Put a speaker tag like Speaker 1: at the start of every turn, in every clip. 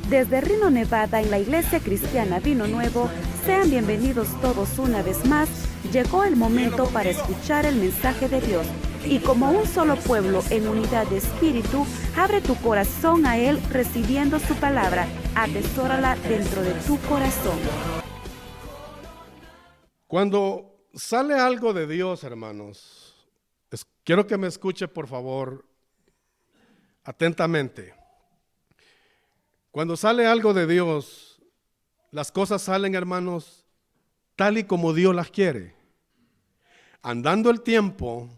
Speaker 1: Desde Reno, Nevada, en la Iglesia Cristiana Vino Nuevo, sean bienvenidos todos una vez más. Llegó el momento para escuchar el mensaje de Dios. Y como un solo pueblo en unidad de espíritu, abre tu corazón a Él recibiendo su palabra. Atesórala dentro de tu corazón.
Speaker 2: Cuando sale algo de Dios, hermanos, quiero que me escuche por favor atentamente. Cuando sale algo de Dios, las cosas salen, hermanos, tal y como Dios las quiere. Andando el tiempo,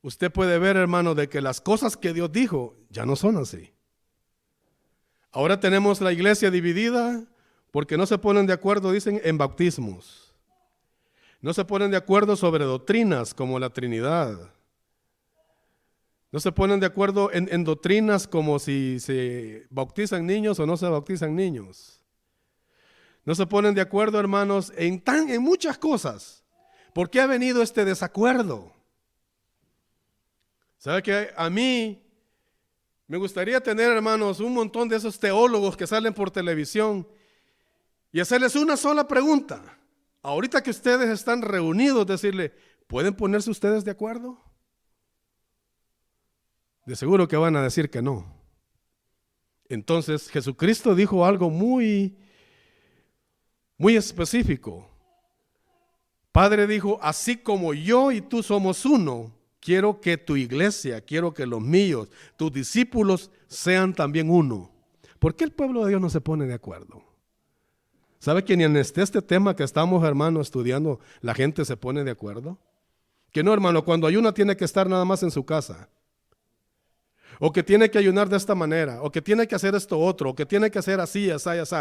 Speaker 2: usted puede ver, hermano, de que las cosas que Dios dijo ya no son así. Ahora tenemos la iglesia dividida porque no se ponen de acuerdo, dicen, en bautismos. No se ponen de acuerdo sobre doctrinas como la Trinidad. No se ponen de acuerdo en doctrinas como si se bautizan niños o no se bautizan niños. No se ponen de acuerdo, hermanos, en muchas cosas. ¿Por qué ha venido este desacuerdo? ¿Sabe que a mí me gustaría tener, hermanos, un montón de esos teólogos que salen por televisión y hacerles una sola pregunta? Ahorita que ustedes están reunidos, decirle, ¿pueden ponerse ustedes de acuerdo? De seguro que van a decir que no. Entonces Jesucristo dijo algo muy específico. Padre dijo, así como yo y tú somos uno, quiero que tu iglesia, quiero que los míos, tus discípulos sean también uno. ¿Por qué el pueblo de Dios no se pone de acuerdo? ¿Sabe que ni en este tema que estamos, hermano, estudiando, la gente se pone de acuerdo? Que no, hermano, cuando ayuna tiene que estar nada más en su casa. O que tiene que ayunar de esta manera, o que tiene que hacer esto otro, o que tiene que hacer así, así, así.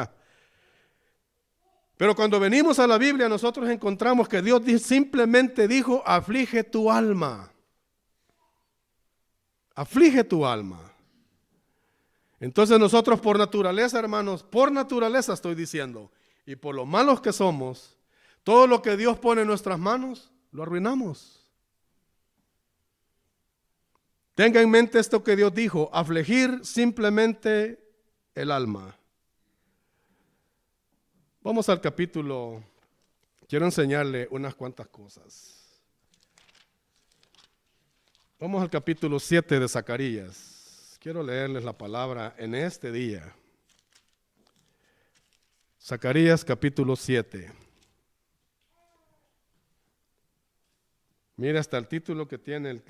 Speaker 2: Pero cuando venimos a la Biblia, nosotros encontramos que Dios simplemente dijo, aflige tu alma. Aflige tu alma. Entonces nosotros por naturaleza, hermanos, por naturaleza estoy diciendo, y por lo malos que somos, todo lo que Dios pone en nuestras manos, lo arruinamos. Tenga en mente esto que Dios dijo, afligir simplemente el alma. Vamos al capítulo, quiero enseñarle unas cuantas cosas. Vamos al capítulo 7 de Zacarías. Quiero leerles la palabra en este día. Zacarías capítulo 7. Mira hasta el título que tiene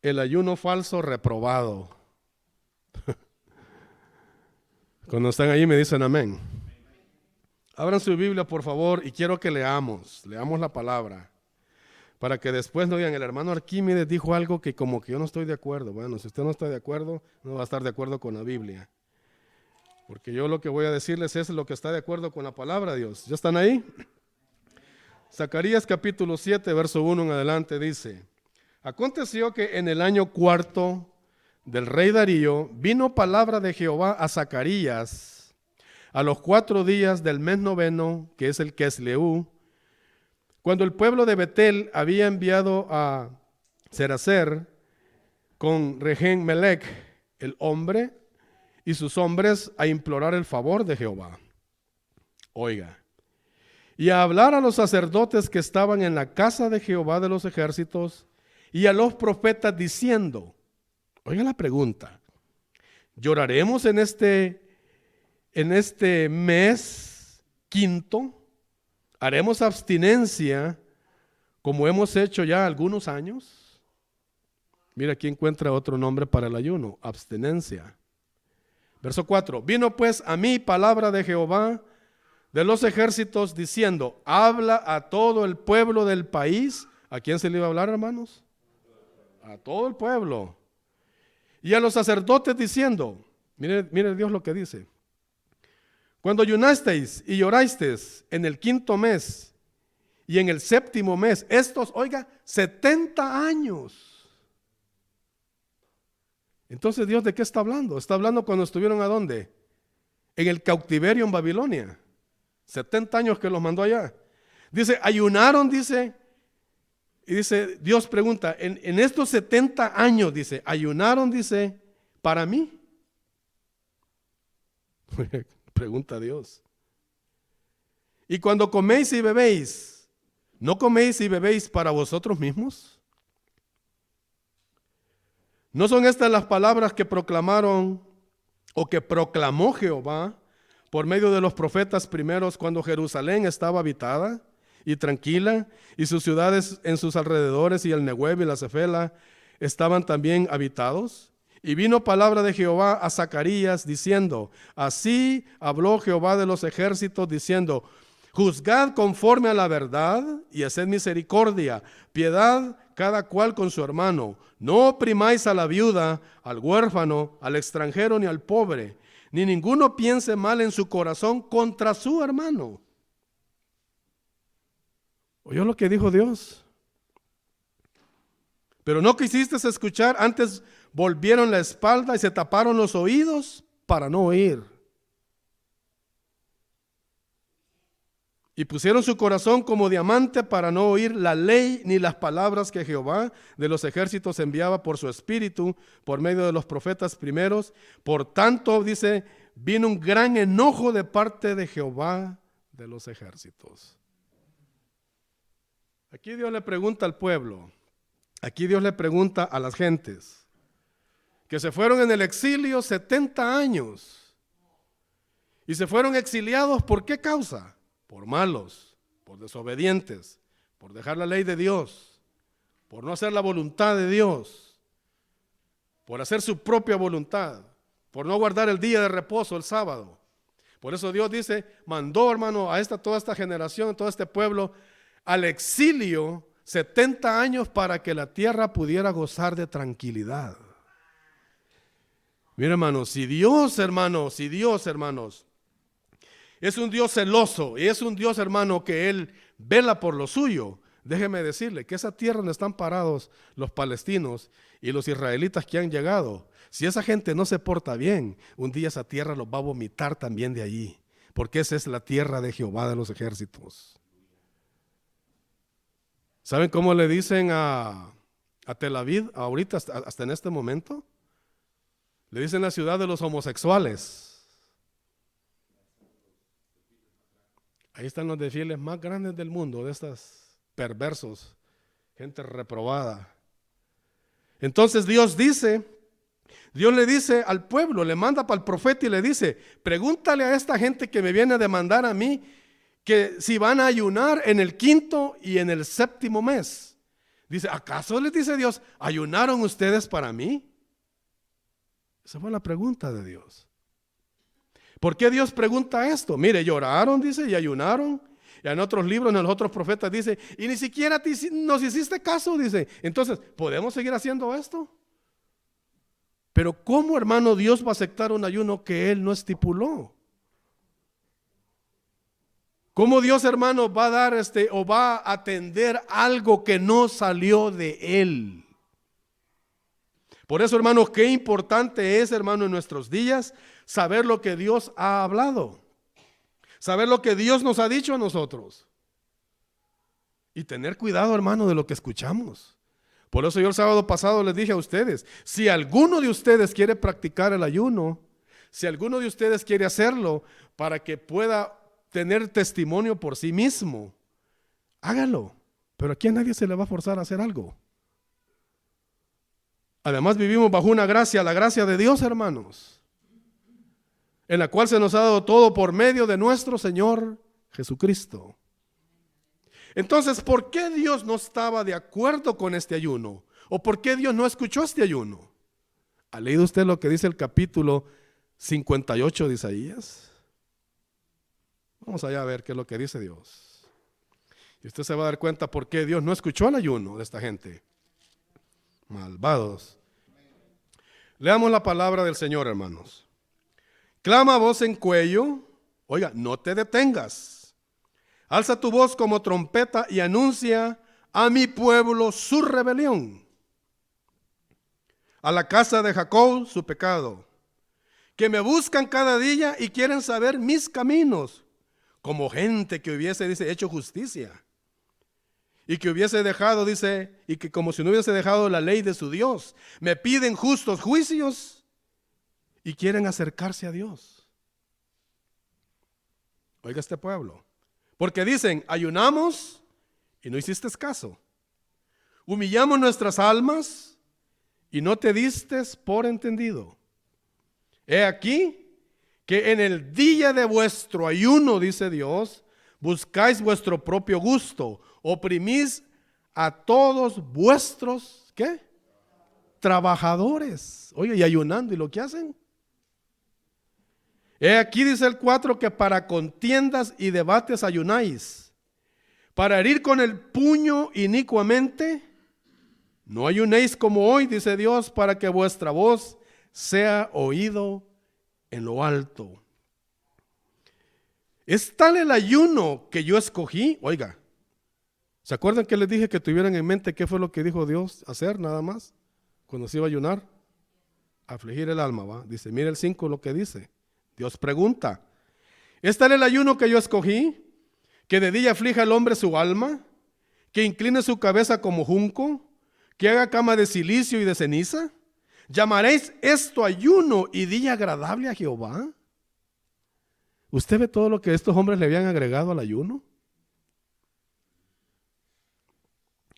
Speaker 2: el ayuno falso reprobado. Cuando están ahí me dicen amén. Abran su Biblia por favor y quiero que leamos la palabra. Para que después no digan, el hermano Arquímedes dijo algo que como que yo no estoy de acuerdo. Bueno, si usted no está de acuerdo, no va a estar de acuerdo con la Biblia. Porque yo lo que voy a decirles es lo que está de acuerdo con la palabra de Dios. ¿Ya están ahí? Zacarías capítulo 7, verso 1 en adelante dice, aconteció que en el año 4 del rey Darío vino palabra de Jehová a Zacarías a los 4 días del mes noveno, que es el Quesleú, cuando el pueblo de Betel había enviado a Seracer con Regen Melech, el hombre, y sus hombres a implorar el favor de Jehová. Oiga, y a hablar a los sacerdotes que estaban en la casa de Jehová de los ejércitos y a los profetas diciendo, oiga la pregunta, ¿lloraremos en este mes quinto? ¿Haremos abstinencia como hemos hecho ya algunos años? Mira, aquí encuentra otro nombre para el ayuno, abstinencia. Verso 4, vino pues a mí palabra de Jehová de los ejércitos diciendo, habla a todo el pueblo del país. ¿A quién se le iba a hablar, hermanos? A todo el pueblo. Y a los sacerdotes diciendo, mire Dios lo que dice. Cuando ayunasteis y llorasteis en el 5º mes y en el 7º mes, estos, oiga, 70 años. Entonces, ¿Dios de qué está hablando? Está hablando cuando estuvieron ¿a dónde? En el cautiverio en Babilonia. 70 años que los mandó allá. Dice, ayunaron, dice, y dice, Dios pregunta, en estos 70 años, dice, ayunaron, dice, para mí. pregunta Dios. Y cuando coméis y bebéis, ¿no coméis y bebéis para vosotros mismos? ¿No son estas las palabras que proclamaron o que proclamó Jehová por medio de los profetas primeros cuando Jerusalén estaba habitada y tranquila y sus ciudades en sus alrededores y el Nehueb y la Cefela estaban también habitados? Y vino palabra de Jehová a Zacarías diciendo, así habló Jehová de los ejércitos diciendo, juzgad conforme a la verdad y haced misericordia, piedad cada cual con su hermano. No oprimáis a la viuda, al huérfano, al extranjero ni al pobre, ni ninguno piense mal en su corazón contra su hermano. ¿Oyó lo que dijo Dios? Pero no quisiste escuchar, antes volvieron la espalda y se taparon los oídos para no oír. Y pusieron su corazón como diamante para no oír la ley ni las palabras que Jehová de los ejércitos enviaba por su espíritu, por medio de los profetas primeros. Por tanto, dice, vino un gran enojo de parte de Jehová de los ejércitos. Aquí Dios le pregunta al pueblo, aquí Dios le pregunta a las gentes que se fueron en el exilio 70 años y se fueron exiliados, ¿por qué causa? Por malos, por desobedientes, por dejar la ley de Dios, por no hacer la voluntad de Dios, por hacer su propia voluntad, por no guardar el día de reposo, el sábado. Por eso Dios dice, mandó, hermano, a toda esta generación, todo este pueblo, al exilio 70 años para que la tierra pudiera gozar de tranquilidad. Mira, hermanos, si Dios, hermanos, es un Dios celoso y es un Dios, hermano, que Él vela por lo suyo, déjeme decirle que esa tierra donde están parados los palestinos y los israelitas que han llegado, si esa gente no se porta bien, un día esa tierra los va a vomitar también de allí, porque esa es la tierra de Jehová de los ejércitos. ¿Saben cómo le dicen a Tel Aviv ahorita, hasta en este momento? Le dicen la ciudad de los homosexuales. Ahí están los desfiles más grandes del mundo, de estos perversos, gente reprobada. Entonces Dios le dice al pueblo, le manda para el profeta y le dice, pregúntale a esta gente que me viene a demandar a mí, que si van a ayunar en el 5º y en el 7º mes. Dice, ¿acaso les dice Dios, ayunaron ustedes para mí? Esa fue la pregunta de Dios. ¿Por qué Dios pregunta esto? Mire, lloraron, dice, y ayunaron. Y en otros libros, en los otros profetas dice, y ni siquiera nos hiciste caso, dice. Entonces, ¿podemos seguir haciendo esto? Pero ¿cómo, hermano, Dios va a aceptar un ayuno que Él no estipuló? ¿Cómo Dios, hermano, va a dar o va a atender algo que no salió de Él? Por eso, hermano, qué importante es, hermano, en nuestros días saber lo que Dios ha hablado, saber lo que Dios nos ha dicho a nosotros y tener cuidado, hermano, de lo que escuchamos. Por eso yo el sábado pasado les dije a ustedes, si alguno de ustedes quiere practicar el ayuno, si alguno de ustedes quiere hacerlo para que pueda tener testimonio por sí mismo, hágalo, pero aquí a nadie se le va a forzar a hacer algo. Además vivimos bajo una gracia, la gracia de Dios, hermanos, en la cual se nos ha dado todo por medio de nuestro Señor Jesucristo. Entonces, ¿por qué Dios no estaba de acuerdo con este ayuno? ¿O por qué Dios no escuchó este ayuno? ¿Ha leído usted lo que dice el capítulo 58 de Isaías? Vamos allá a ver qué es lo que dice Dios. Y usted se va a dar cuenta por qué Dios no escuchó el ayuno de esta gente. Malvados. Leamos la palabra del Señor, hermanos. Clama a voz en cuello, oiga, no te detengas. Alza tu voz como trompeta y anuncia a mi pueblo su rebelión, a la casa de Jacob su pecado, que me buscan cada día y quieren saber mis caminos, como gente que hubiese, dice, hecho justicia, y que hubiese dejado, dice, y que como si no hubiese dejado la ley de su Dios, me piden justos juicios y quieren acercarse a Dios. Oiga este pueblo. Porque dicen, ayunamos y no hiciste caso. Humillamos nuestras almas y no te distes por entendido. He aquí que en el día de vuestro ayuno, dice Dios, buscáis vuestro propio gusto, oprimís a todos vuestros, ¿qué? Trabajadores. Oye, y ayunando, ¿y lo que hacen? He aquí, dice el 4, que para contiendas y debates ayunáis, para herir con el puño inicuamente. No ayunéis como hoy, dice Dios, para que vuestra voz sea oído en lo alto. Es tal el ayuno que yo escogí. Oiga, ¿se acuerdan que les dije que tuvieran en mente qué fue lo que dijo Dios hacer nada más cuando se iba a ayunar? Afligir el alma, ¿va? Dice, mire el 5 lo que dice. Dios pregunta, ¿es tal el ayuno que yo escogí? Que de día aflija el hombre su alma, que incline su cabeza como junco, que haga cama de silicio y de ceniza. ¿Llamaréis esto ayuno y día agradable a Jehová? ¿Usted ve todo lo que estos hombres le habían agregado al ayuno?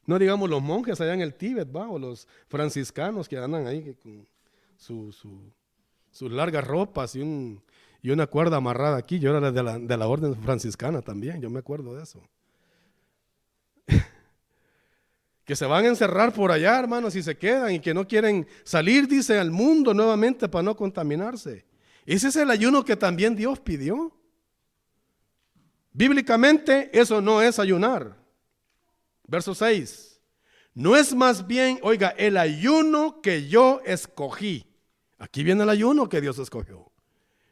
Speaker 2: No digamos los monjes allá en el Tíbet, ¿va? O los franciscanos que andan ahí con sus largas ropas y una cuerda amarrada aquí. Yo era de la orden franciscana también, yo me acuerdo de eso. Que se van a encerrar por allá, hermanos, y se quedan y que no quieren salir, dice, al mundo nuevamente para no contaminarse. Ese es el ayuno que también Dios pidió. Bíblicamente eso no es ayunar. Verso 6. No es más bien, oiga, el ayuno que yo escogí. Aquí viene el ayuno que Dios escogió.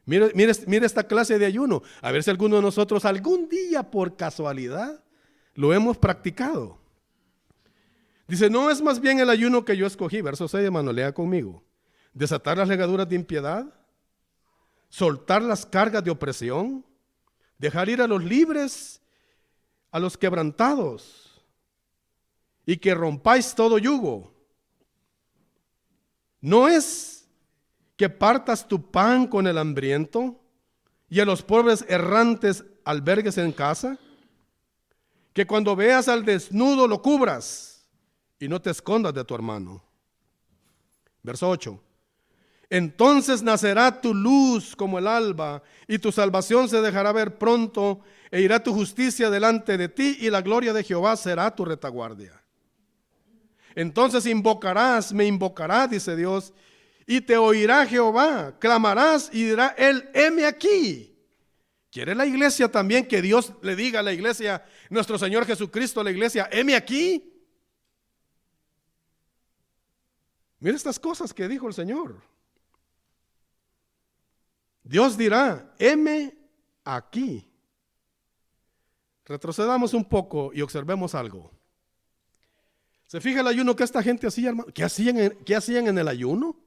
Speaker 2: Mire esta clase de ayuno. A ver si alguno de nosotros algún día por casualidad lo hemos practicado. Dice, no es más bien el ayuno que yo escogí. Verso 6, hermano, lea conmigo. Desatar las ligaduras de impiedad, soltar las cargas de opresión, dejar ir a los libres, a los quebrantados, y que rompáis todo yugo. No es que partas tu pan con el hambriento y a los pobres errantes albergues en casa, que cuando veas al desnudo lo cubras y no te escondas de tu hermano. Verso 8. Entonces nacerá tu luz como el alba, y tu salvación se dejará ver pronto, e irá tu justicia delante de ti, y la gloria de Jehová será tu retaguardia. Entonces me invocarás, dice Dios, y te oirá Jehová, clamarás y dirá él, heme aquí. ¿Quiere la iglesia también que Dios le diga a la iglesia, nuestro Señor Jesucristo a la iglesia, heme aquí? Mira estas cosas que dijo el Señor. Dios dirá, heme aquí. Retrocedamos un poco y observemos algo. ¿Se fija el ayuno que esta gente hacía, hermano? ¿Qué hacían en el ayuno?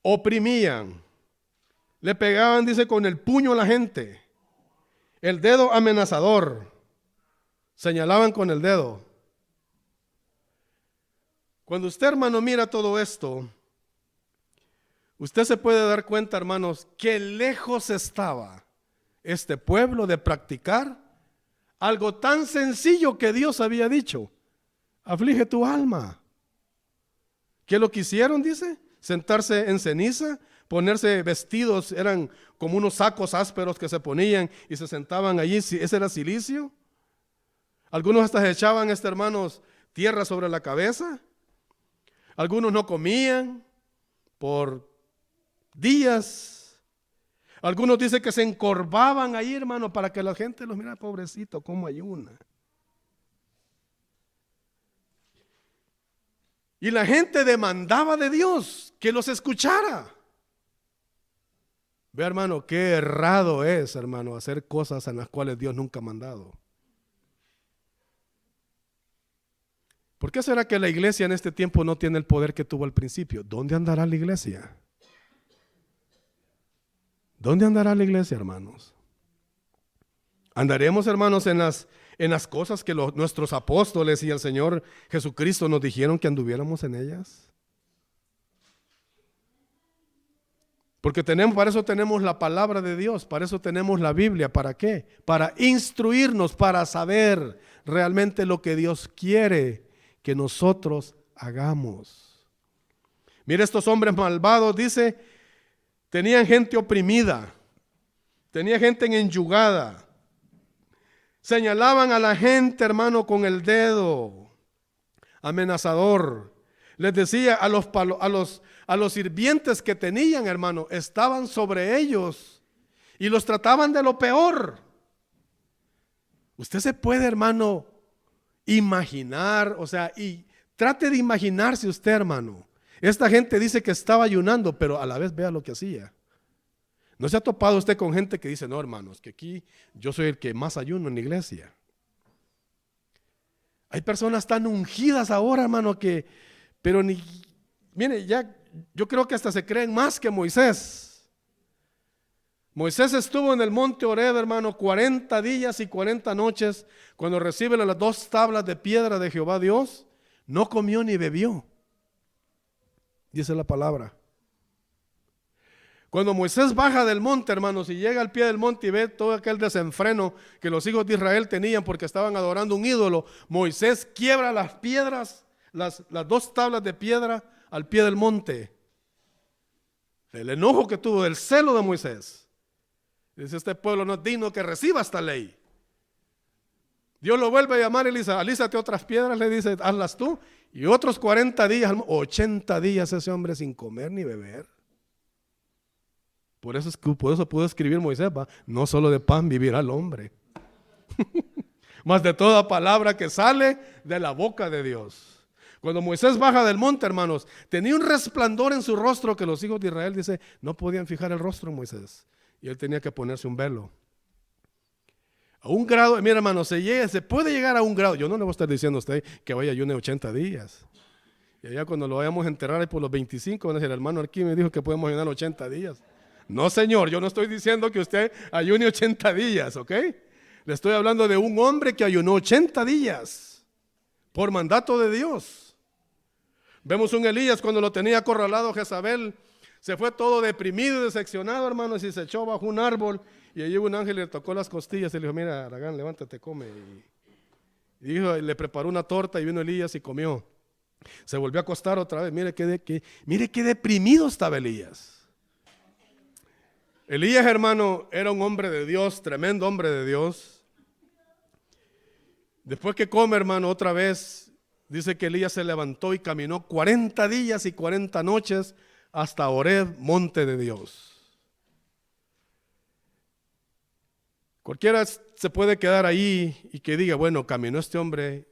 Speaker 2: Oprimían, le pegaban, dice, con el puño a la gente, el dedo amenazador, señalaban con el dedo. Cuando usted, hermano, mira todo esto, usted se puede dar cuenta, hermanos, que lejos estaba este pueblo de practicar algo tan sencillo que Dios había dicho: aflige tu alma. ¿Qué lo que hicieron? Dice, sentarse en ceniza, ponerse vestidos, eran como unos sacos ásperos que se ponían y se sentaban allí. Ese era silicio. Algunos hasta se echaban, hermanos, tierra sobre la cabeza. Algunos no comían por días. Algunos dicen que se encorvaban ahí, hermano, para que la gente los mira, pobrecito, cómo ayuna. Y la gente demandaba de Dios que los escuchara. Ve, hermano, qué errado es, hermano, hacer cosas en las cuales Dios nunca ha mandado. ¿Por qué será que la iglesia en este tiempo no tiene el poder que tuvo al principio? ¿Dónde andará la iglesia? ¿Dónde andará la iglesia, hermanos? ¿Andaremos, hermanos, en las cosas que nuestros apóstoles y el Señor Jesucristo nos dijeron que anduviéramos en ellas? Porque para eso tenemos la palabra de Dios, para eso tenemos la Biblia. ¿Para qué? Para instruirnos, para saber realmente lo que Dios quiere que nosotros hagamos. Mira, estos hombres malvados, dice, tenían gente oprimida, tenía gente enyugada. Señalaban a la gente, hermano, con el dedo amenazador. Les decía a los sirvientes que tenían, hermano, estaban sobre ellos y los trataban de lo peor. Usted se puede, hermano, imaginar, y trate de imaginarse usted, hermano. Esta gente dice que estaba ayunando, pero a la vez vea lo que hacía. ¿No se ha topado usted con gente que dice, no, hermanos, que aquí yo soy el que más ayuno en la iglesia? Hay personas tan ungidas ahora, hermano, pero mire, ya yo creo que hasta se creen más que Moisés. Moisés estuvo en el monte Horeb, hermano, 40 días y 40 noches. Cuando recibe las 2 tablas de piedra de Jehová Dios, no comió ni bebió. Dice la palabra. Cuando Moisés baja del monte, hermanos, y llega al pie del monte y ve todo aquel desenfreno que los hijos de Israel tenían porque estaban adorando un ídolo, Moisés quiebra las piedras, las 2 tablas de piedra al pie del monte. El enojo que tuvo, el celo de Moisés. Dice, este pueblo no es digno que reciba esta ley. Dios lo vuelve a llamar, alízate otras piedras, le dice, hazlas tú. Y otros 40 días, 80 días ese hombre sin comer ni beber. Por eso pudo escribir Moisés, no solo de pan vivirá el hombre, más de toda palabra que sale de la boca de Dios. Cuando Moisés baja del monte, hermanos, tenía un resplandor en su rostro que los hijos de Israel, dice, no podían fijar el rostro en Moisés. Y él tenía que ponerse un velo. A un grado, mira, hermano, se puede llegar a un grado. Yo no le voy a estar diciendo a usted que vaya a ayune 80 días. Y allá cuando lo vayamos a enterrar ahí por los 25, van a decir, el hermano aquí me dijo que podemos ayunar 80 días. No, señor, yo no estoy diciendo que usted ayune 80 días, ¿ok? Le estoy hablando de un hombre que ayunó 80 días por mandato de Dios. Vemos un Elías cuando lo tenía acorralado Jezabel, se fue todo deprimido y decepcionado, hermanos, y se echó bajo un árbol y allí un ángel le tocó las costillas y le dijo, mira, Aragán, levántate, come. Y le preparó una torta y vino Elías y comió. Se volvió a acostar otra vez. Mire qué deprimido estaba Elías. Elías, hermano, era un hombre de Dios, tremendo hombre de Dios. Después que come, hermano, otra vez, dice que Elías se levantó y caminó 40 días y 40 noches hasta Horeb, monte de Dios. Cualquiera se puede quedar ahí y que diga, bueno, caminó este hombre,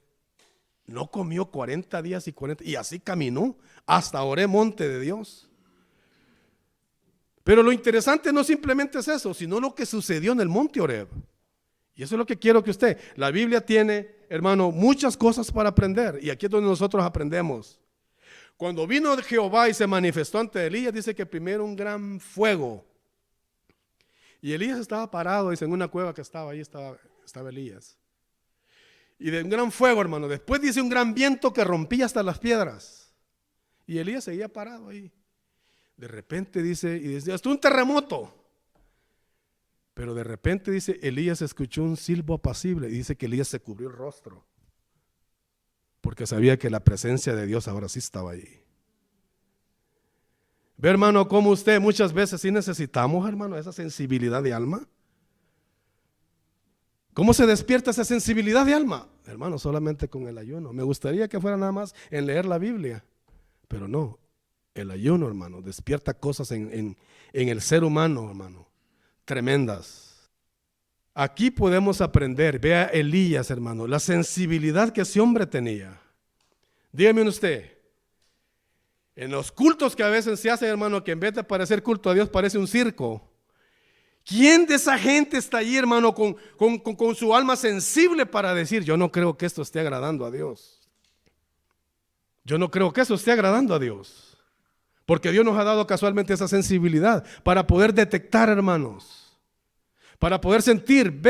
Speaker 2: no comió 40 días y 40, y así caminó hasta Horeb, monte de Dios. Pero lo interesante no simplemente es eso, sino lo que sucedió en el monte Horeb. Y eso es lo que quiero que usted, la Biblia tiene, hermano, muchas cosas para aprender, y aquí es donde nosotros aprendemos. Cuando vino Jehová y se manifestó ante Elías, dice que primero un gran fuego. Y Elías estaba parado, dice, en una cueva que estaba ahí, estaba Elías. Y de un gran fuego, hermano. Después dice un gran viento que rompía hasta las piedras. Y Elías seguía parado ahí. De repente dice hasta un terremoto. Pero de repente dice, Elías escuchó un silbo apacible y dice que Elías se cubrió el rostro. Porque sabía que la presencia de Dios ahora sí estaba ahí. Ve, hermano, como usted muchas veces sí necesitamos, hermano, esa sensibilidad de alma. ¿Cómo se despierta esa sensibilidad de alma? Hermano, solamente con el ayuno. Me gustaría que fuera nada más en leer la Biblia, pero no. El ayuno, hermano, despierta cosas en el ser humano, hermano, tremendas. Aquí podemos aprender, vea Elías, hermano, la sensibilidad que ese hombre tenía. Dígame usted, en los cultos que a veces se hacen, hermano, que en vez de parecer culto a Dios parece un circo. ¿Quién de esa gente está allí, hermano, con su alma sensible para decir, yo no creo que esto esté agradando a Dios? Yo no creo que eso esté agradando a Dios. Porque Dios nos ha dado casualmente esa sensibilidad para poder detectar, hermanos, para poder sentir,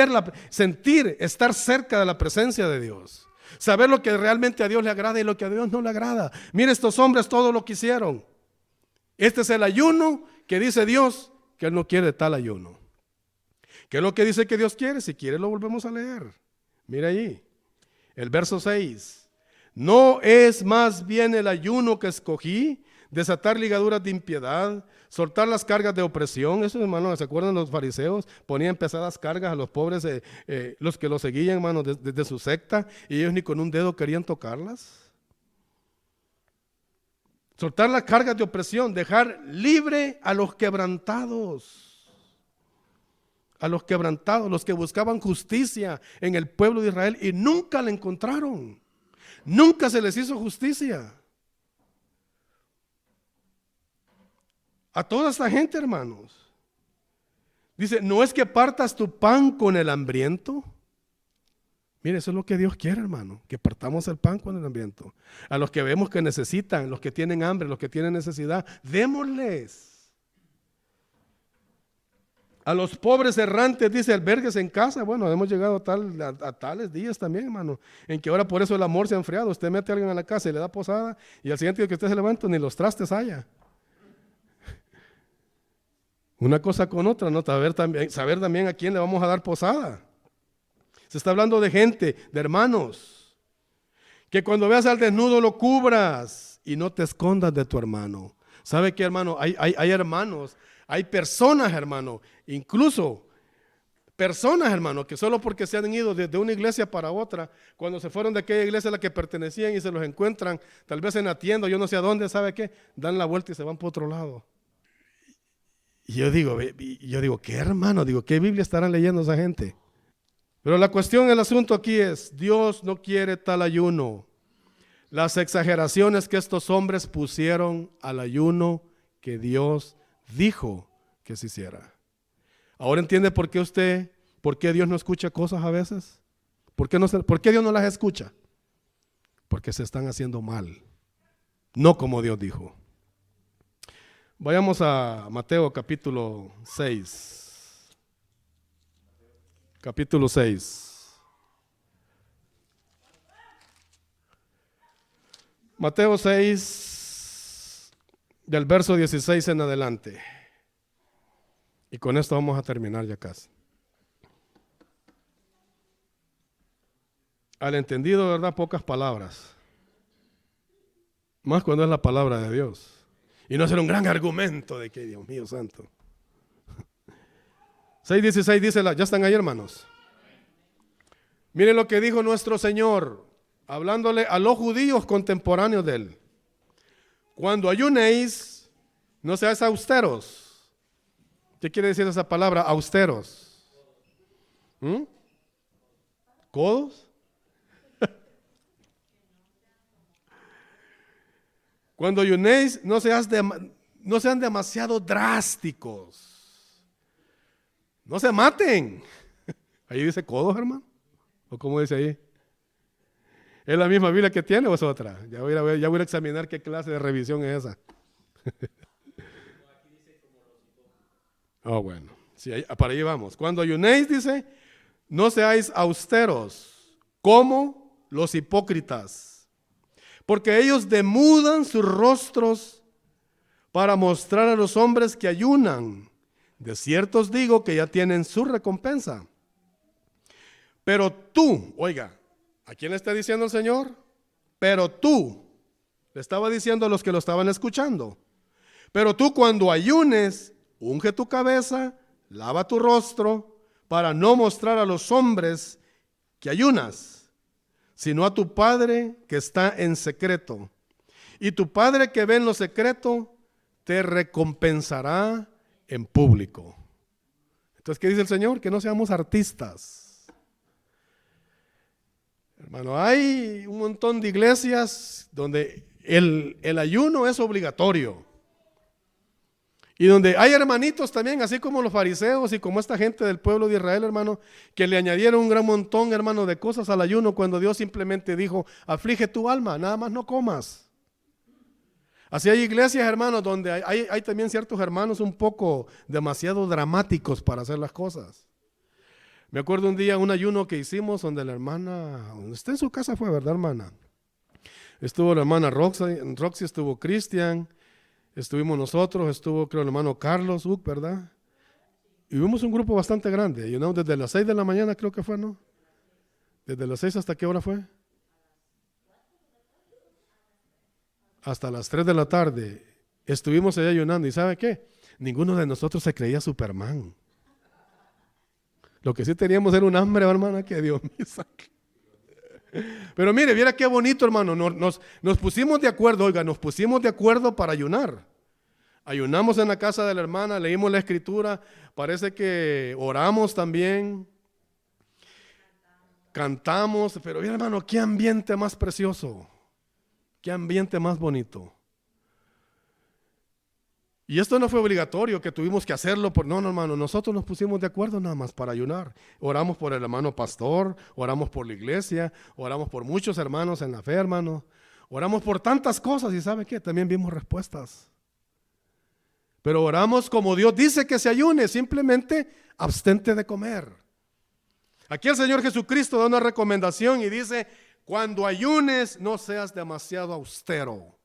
Speaker 2: estar cerca de la presencia de Dios, saber lo que realmente a Dios le agrada y lo que a Dios no le agrada. Mire, estos hombres todo lo que hicieron. Este es el ayuno que dice Dios que Él no quiere tal ayuno. ¿Qué es lo que dice que Dios quiere? Si quiere lo volvemos a leer. Mira allí, el verso 6. ¿No es más bien el ayuno que escogí, desatar ligaduras de impiedad, soltar las cargas de opresión? Eso, hermano, ¿se acuerdan los fariseos? Ponían pesadas cargas a los pobres, los que los seguían, hermano, desde su secta, y ellos ni con un dedo querían tocarlas. Soltar las cargas de opresión, dejar libre a los quebrantados. A los quebrantados, los que buscaban justicia en el pueblo de Israel y nunca la encontraron. Nunca se les hizo justicia. A toda esta gente, hermanos. Dice, ¿no es que partas tu pan con el hambriento? Mire, eso es lo que Dios quiere, hermano, que partamos el pan con el hambriento. A los que vemos que necesitan, los que tienen hambre, los que tienen necesidad, démosles. A los pobres errantes, dice, albergues en casa. Bueno, hemos llegado a tales días también, hermano, en que ahora por eso el amor se ha enfriado. Usted mete a alguien a la casa y le da posada, y al siguiente día que usted se levanta, ni los trastes haya. Una cosa con otra, ¿no? Saber también a quién le vamos a dar posada. Se está hablando de gente, de hermanos, que cuando veas al desnudo lo cubras y no te escondas de tu hermano. ¿Sabe qué, hermano? Hay hermanos, hay personas, hermano, incluso personas, hermano, que solo porque se han ido de una iglesia para otra, cuando se fueron de aquella iglesia a la que pertenecían y se los encuentran, tal vez en la tienda, yo no sé a dónde, ¿sabe qué? Dan la vuelta y se van por otro lado. Y yo digo, ¿qué, hermano? Digo, ¿qué Biblia estarán leyendo esa gente? Pero la cuestión, el asunto aquí es, Dios no quiere tal ayuno. Las exageraciones que estos hombres pusieron al ayuno que Dios dijo que se hiciera. ¿Ahora entiende por qué Dios no escucha cosas a veces? ¿Por qué Dios no las escucha? Porque se están haciendo mal, no como Dios dijo. Vayamos a Mateo capítulo 6. Capítulo 6. Mateo 6, del verso 16 en adelante. Y con esto vamos a terminar ya casi. Al entendido, ¿verdad? Pocas palabras. Más cuando es la palabra de Dios. Y no hacer un gran argumento de que, Dios mío santo. 6:16 dice, ya están ahí, hermanos. Miren lo que dijo nuestro Señor, hablándole a los judíos contemporáneos de Él. Cuando ayunéis, no seáis austeros. ¿Qué quiere decir esa palabra, austeros? ¿Codos? Cuando ayunéis, no sean demasiado drásticos. No se maten. Ahí dice codos, hermano. ¿O cómo dice ahí? ¿Es la misma Biblia que tiene o es otra? Ya voy a examinar qué clase de revisión es esa. Bueno. Sí, para ahí vamos. Cuando ayunéis, dice, no seáis austeros, como los hipócritas, porque ellos demudan sus rostros para mostrar a los hombres que ayunan. De cierto os digo que ya tienen su recompensa. Pero tú, oiga, ¿a quién le está diciendo el Señor? Pero tú, le estaba diciendo a los que lo estaban escuchando. Pero tú cuando ayunes, unge tu cabeza, lava tu rostro, para no mostrar a los hombres que ayunas, sino a tu Padre que está en secreto. Y tu Padre que ve en lo secreto, te recompensará en público. Entonces, ¿qué dice el Señor? Que no seamos artistas. Hermano, hay un montón de iglesias donde el ayuno es obligatorio. Y donde hay hermanitos también, así como los fariseos y como esta gente del pueblo de Israel, hermano, que le añadieron un gran montón, hermano, de cosas al ayuno cuando Dios simplemente dijo, aflige tu alma, nada más no comas. Así hay iglesias, hermanos, donde hay también ciertos hermanos un poco demasiado dramáticos para hacer las cosas. Me acuerdo un día un ayuno que hicimos donde la hermana, usted en su casa fue, ¿verdad, hermana? Estuvo la hermana Roxy, estuvo Cristian Estuvimos nosotros, estuvo creo el hermano Carlos Uc, ¿verdad? Y vimos un grupo bastante grande, desde las 6 de la mañana creo que fue, ¿no? ¿Desde las 6 hasta qué hora fue? Hasta las 3 de la tarde. Estuvimos allá ayunando y ¿sabe qué? Ninguno de nosotros se creía Superman. Lo que sí teníamos era un hambre, hermana, que Dios mío saque. Pero mire, viera qué bonito, hermano. Nos pusimos de acuerdo, oiga, nos pusimos de acuerdo para ayunar. Ayunamos en la casa de la hermana, leímos la escritura, parece que oramos también, cantamos, pero mira, hermano, qué ambiente más precioso, qué ambiente más bonito. Y esto no fue obligatorio que tuvimos que hacerlo, no, hermano, nosotros nos pusimos de acuerdo nada más para ayunar. Oramos por el hermano pastor, oramos por la iglesia, oramos por muchos hermanos en la fe, hermano. Oramos por tantas cosas y ¿sabe qué? También vimos respuestas. Pero oramos como Dios dice que se ayune, simplemente abstente de comer. Aquí el Señor Jesucristo da una recomendación y dice, cuando ayunes no seas demasiado austero.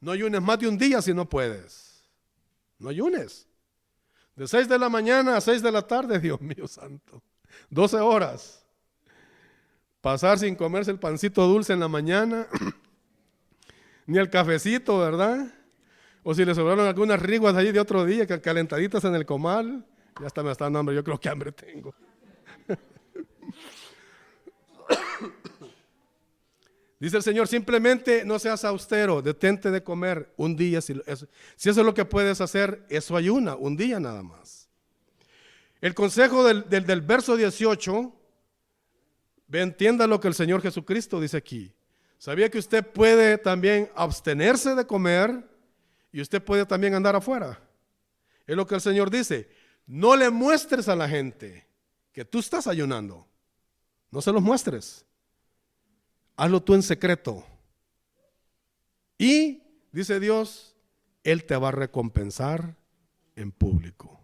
Speaker 2: No ayunes más de un día si no puedes. No ayunes. De 6 de la mañana a 6 de la tarde, Dios mío santo. 12 horas. Pasar sin comerse el pancito dulce en la mañana, ni el cafecito, ¿verdad? O si le sobraron algunas riguas allí de otro día, calentaditas en el comal. Ya hasta me está dando hambre, yo creo que hambre tengo. Dice el Señor, simplemente no seas austero, detente de comer un día. Si eso es lo que puedes hacer, eso ayuna, un día nada más. El consejo del verso 18, entienda lo que el Señor Jesucristo dice aquí. ¿Sabía que usted puede también abstenerse de comer y usted puede también andar afuera? Es lo que el Señor dice. No le muestres a la gente que tú estás ayunando. No se los muestres. Hazlo tú en secreto. Y, dice Dios, Él te va a recompensar en público.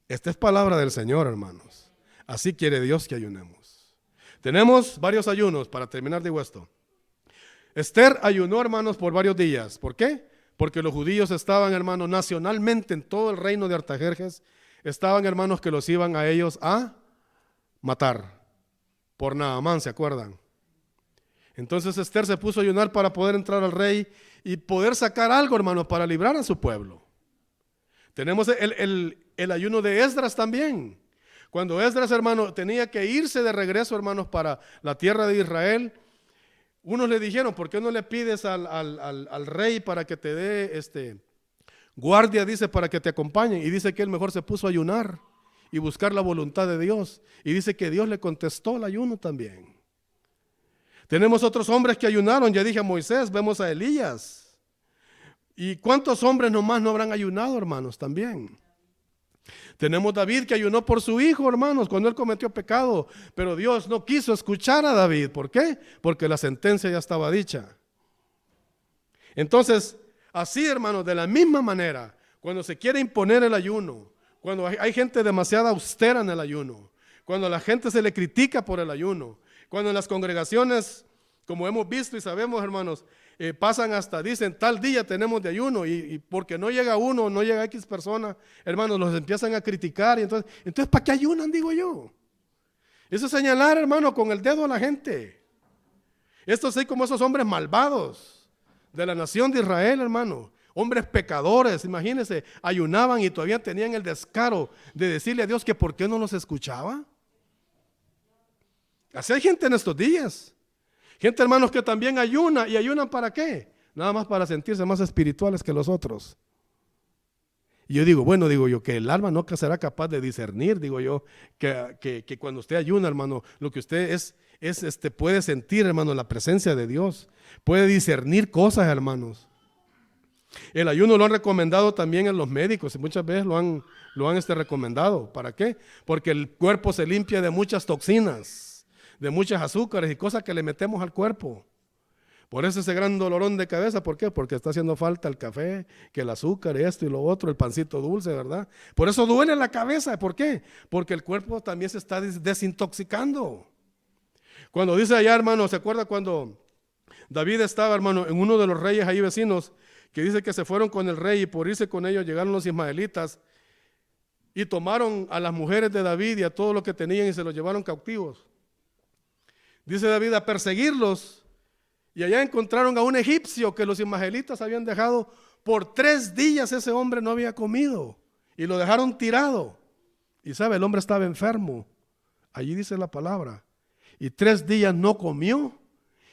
Speaker 2: Esta es palabra del Señor, hermanos. Así quiere Dios que ayunemos. Tenemos varios ayunos, para terminar, digo esto. Esther ayunó, hermanos, por varios días. ¿Por qué? Porque los judíos estaban, hermanos, nacionalmente en todo el reino de Artajerjes, estaban, hermanos, que los iban a ellos a matar. Por Naamán, ¿se acuerdan? Entonces Esther se puso a ayunar para poder entrar al rey y poder sacar algo, hermanos, para librar a su pueblo. Tenemos el ayuno de Esdras también. Cuando Esdras, hermano, tenía que irse de regreso, hermanos, para la tierra de Israel, unos le dijeron, ¿por qué no le pides al rey para que te dé guardia, dice, para que te acompañe? Y dice que él mejor se puso a ayunar y buscar la voluntad de Dios. Y dice que Dios le contestó el ayuno también. Tenemos otros hombres que ayunaron, ya dije a Moisés, vemos a Elías. ¿Y cuántos hombres nomás no habrán ayunado, hermanos, también? Tenemos David que ayunó por su hijo, hermanos, cuando él cometió pecado, pero Dios no quiso escuchar a David. ¿Por qué? Porque la sentencia ya estaba dicha. Entonces, así, hermanos, de la misma manera, cuando se quiere imponer el ayuno, cuando hay gente demasiado austera en el ayuno, cuando a la gente se le critica por el ayuno, cuando en las congregaciones, como hemos visto y sabemos, hermanos, pasan hasta, dicen, tal día tenemos de ayuno y porque no llega uno, no llega X persona, hermanos, los empiezan a criticar y entonces ¿para qué ayunan? Digo yo. Eso es señalar, hermano, con el dedo a la gente. Esto es como esos hombres malvados de la nación de Israel, hermano. Hombres pecadores, imagínense, ayunaban y todavía tenían el descaro de decirle a Dios que por qué no los escuchaba. Así hay gente en estos días. Gente, hermanos, que también ayuna. ¿Y ayunan para qué? Nada más para sentirse más espirituales que los otros. Y yo digo, bueno, digo yo, que el alma no será capaz de discernir, digo yo, que cuando usted ayuna, hermano, lo que usted puede sentir, hermano, la presencia de Dios. Puede discernir cosas, hermanos. El ayuno lo han recomendado también en los médicos y muchas veces lo han recomendado. ¿Para qué? Porque el cuerpo se limpia de muchas toxinas, de muchas azúcares y cosas que le metemos al cuerpo. Por eso ese gran dolorón de cabeza, ¿por qué? Porque está haciendo falta el café, que el azúcar, esto y lo otro, el pancito dulce, ¿verdad? Por eso duele la cabeza, ¿por qué? Porque el cuerpo también se está desintoxicando. Cuando dice allá, hermano, ¿se acuerda cuando David estaba, hermano, en uno de los reyes ahí vecinos, que dice que se fueron con el rey y por irse con ellos llegaron los ismaelitas y tomaron a las mujeres de David y a todo lo que tenían y se los llevaron cautivos. Dice David, a perseguirlos, y allá encontraron a un egipcio que los ismaelitas habían dejado por 3 días. Ese hombre no había comido y lo dejaron tirado. Y sabe, el hombre estaba enfermo. Allí dice la palabra. Y 3 días no comió.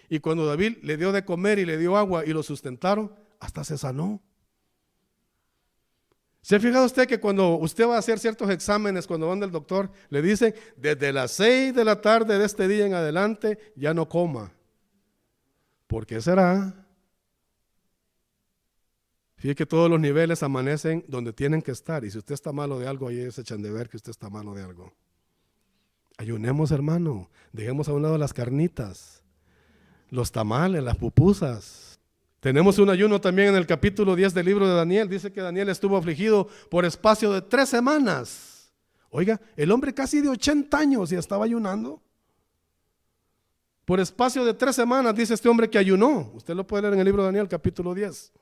Speaker 2: Y cuando David le dio de comer y le dio agua y lo sustentaron, hasta se sanó. ¿Se ha fijado usted que cuando usted va a hacer ciertos exámenes, cuando van del doctor, le dicen, desde las 6 de la tarde de este día en adelante, ya no coma? ¿Por qué será? Fíjate que todos los niveles amanecen donde tienen que estar. Y si usted está malo de algo, ahí se echan de ver que usted está malo de algo. Ayunemos, hermano. Dejemos a un lado las carnitas, los tamales, las pupusas. Tenemos un ayuno también en el capítulo 10 del libro de Daniel. Dice que Daniel estuvo afligido por espacio de 3 semanas. Oiga, el hombre casi de 80 años y estaba ayunando. Por espacio de 3 semanas dice este hombre que ayunó. Usted lo puede leer en el libro de Daniel, capítulo 10.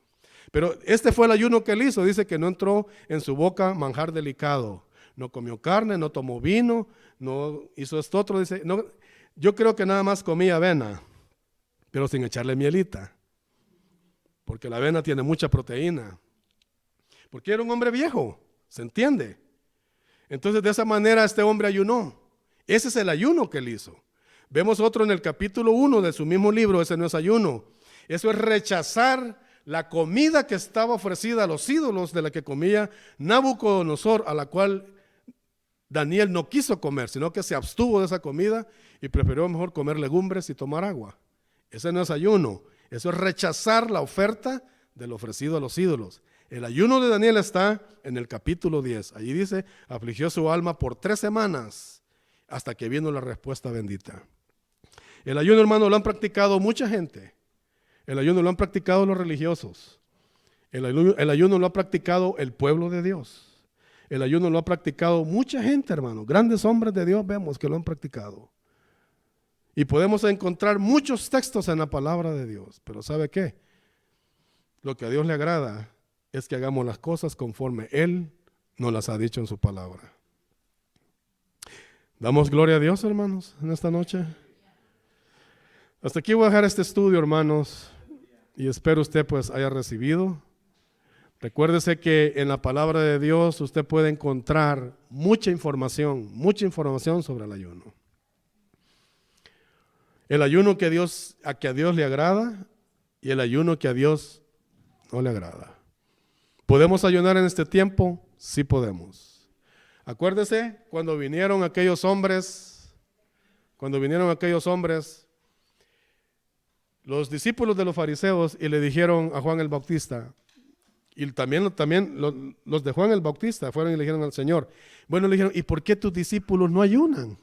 Speaker 2: Pero este fue el ayuno que él hizo. Dice que no entró en su boca manjar delicado. No comió carne, no tomó vino, no hizo esto otro. Dice, no, yo creo que nada más comía avena, pero sin echarle mielita. Porque la avena tiene mucha proteína. Porque era un hombre viejo, ¿se entiende? Entonces de esa manera este hombre ayunó. Ese es el ayuno que él hizo. Vemos otro en el capítulo 1 de su mismo libro. Ese no es ayuno. Eso es rechazar la comida que estaba ofrecida a los ídolos de la que comía Nabucodonosor, a la cual Daniel no quiso comer, sino que se abstuvo de esa comida y prefirió mejor comer legumbres y tomar agua. Ese no es ayuno. Eso es rechazar la oferta del ofrecido a los ídolos. El ayuno de Daniel está en el capítulo 10. Allí dice, afligió su alma por 3 semanas hasta que vino la respuesta bendita. El ayuno, hermano, lo han practicado mucha gente. El ayuno lo han practicado los religiosos. El ayuno lo ha practicado el pueblo de Dios. El ayuno lo ha practicado mucha gente, hermano. Grandes hombres de Dios vemos que lo han practicado. Y podemos encontrar muchos textos en la palabra de Dios. Pero ¿sabe qué? Lo que a Dios le agrada es que hagamos las cosas conforme Él nos las ha dicho en su palabra. Damos gloria a Dios, hermanos, en esta noche. Hasta aquí voy a dejar este estudio, hermanos, y espero usted pues haya recibido. Recuérdese que en la palabra de Dios usted puede encontrar mucha información sobre el ayuno. El ayuno que a Dios le agrada y el ayuno que a Dios no le agrada. ¿Podemos ayunar en este tiempo? Sí podemos. Acuérdese cuando vinieron aquellos hombres, los discípulos de los fariseos, y le dijeron a Juan el Bautista, y también los de Juan el Bautista fueron y le dijeron al Señor. Bueno, le dijeron, ¿y por qué tus discípulos no ayunan?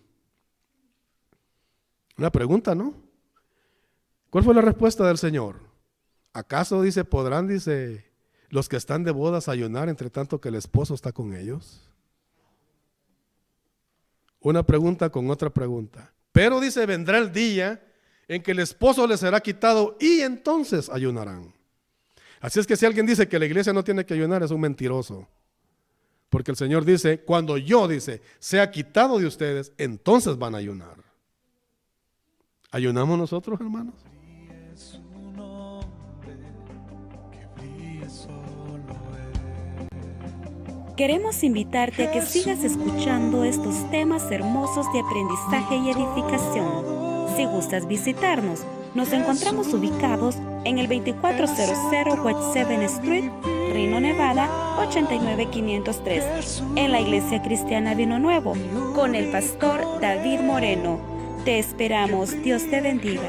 Speaker 2: Una pregunta, ¿no? ¿Cuál fue la respuesta del Señor? ¿Acaso, podrán los que están de bodas ayunar entre tanto que el esposo está con ellos? Una pregunta con otra pregunta. Pero vendrá el día en que el esposo les será quitado y entonces ayunarán. Así es que si alguien dice que la iglesia no tiene que ayunar, es un mentiroso. Porque el Señor dice, cuando yo, sea quitado de ustedes, entonces van a ayunar. ¿Ayunamos nosotros, hermanos?
Speaker 1: Queremos invitarte a que sigas escuchando estos temas hermosos de aprendizaje y edificación. Si gustas visitarnos, nos encontramos ubicados en el 2400 West 7th Street, Reno, Nevada, 89503, en la Iglesia Cristiana Vino Nuevo, con el pastor David Moreno. Te esperamos. Dios te bendiga.